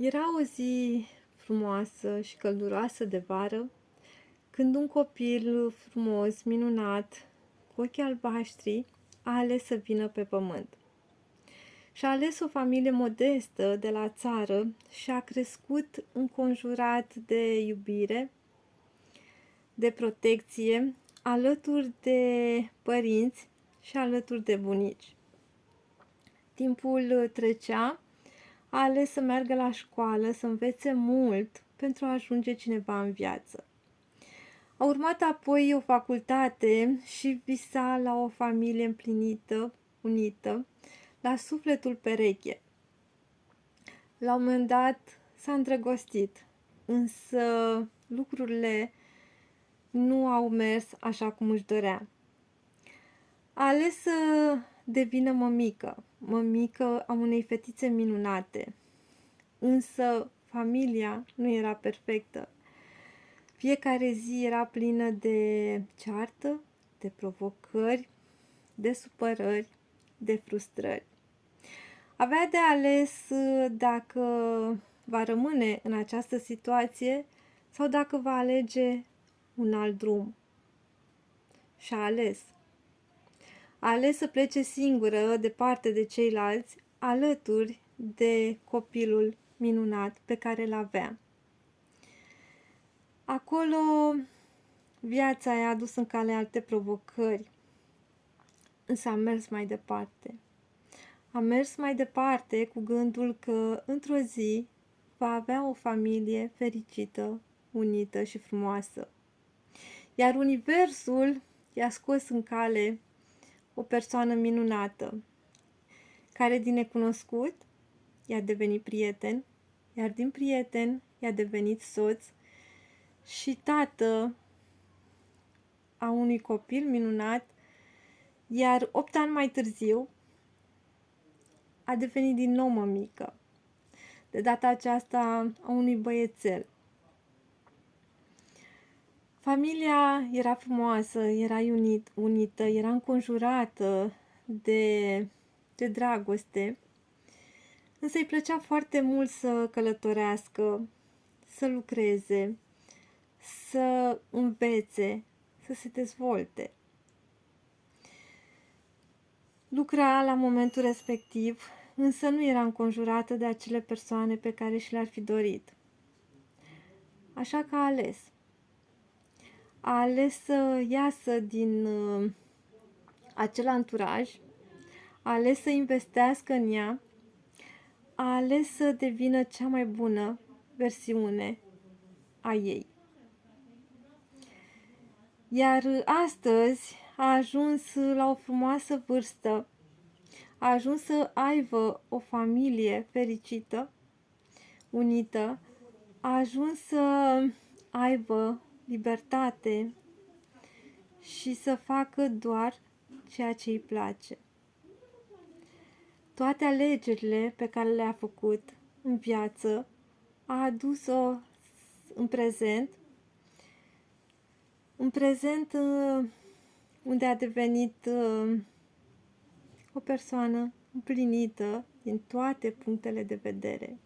Era o zi frumoasă și călduroasă de vară, când un copil frumos, minunat, cu ochii albaștri, a ales să vină pe pământ. Și-a ales o familie modestă de la țară și a crescut înconjurat de iubire, de protecție, alături de părinți și alături de bunici. Timpul trecea, a ales să meargă la școală, să învețe mult pentru a ajunge cineva în viață. A urmat apoi o facultate și visa la o familie împlinită, unită, la sufletul pereche. La un moment dat s-a îndrăgostit, însă lucrurile nu au mers așa cum își dorea. A ales să devină mămică a unei fetițe minunate, însă familia nu era perfectă. Fiecare zi era plină de ceartă, de provocări, de supărări, de frustrări. Avea de ales dacă va rămâne în această situație sau dacă va alege un alt drum. Și a ales. A ales să plece singură, departe de ceilalți, alături de copilul minunat pe care îl avea. Acolo viața i-a adus în cale alte provocări, însă a mers mai departe. A mers mai departe cu gândul că într-o zi va avea o familie fericită, unită și frumoasă. Iar universul i-a scos în cale o persoană minunată, care din necunoscut i-a devenit prieten, iar din prieten i-a devenit soț și tată a unui copil minunat, iar 8 ani mai târziu a devenit din nou mămică, de data aceasta a unui băiețel. Familia era frumoasă, era unită, era înconjurată de dragoste, însă îi plăcea foarte mult să călătorească, să lucreze, să învețe, să se dezvolte. Lucra la momentul respectiv, însă nu era înconjurată de acele persoane pe care și le-ar fi dorit. Așa că a ales. A ales să iasă din acel anturaj, a ales să investească în ea, a ales să devină cea mai bună versiune a ei. Iar astăzi a ajuns la o frumoasă vârstă, a ajuns să aibă o familie fericită, unită, a ajuns să aibă libertate și să facă doar ceea ce îi place. Toate alegerile pe care le-a făcut în viață a adus-o în prezent unde a devenit o persoană împlinită din toate punctele de vedere.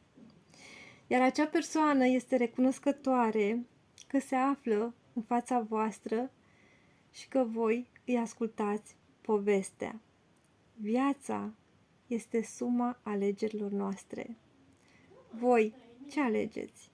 Iar acea persoană este recunoscătoare că se află în fața voastră și că voi îi ascultați povestea. Viața este suma alegerilor noastre. Voi ce alegeți?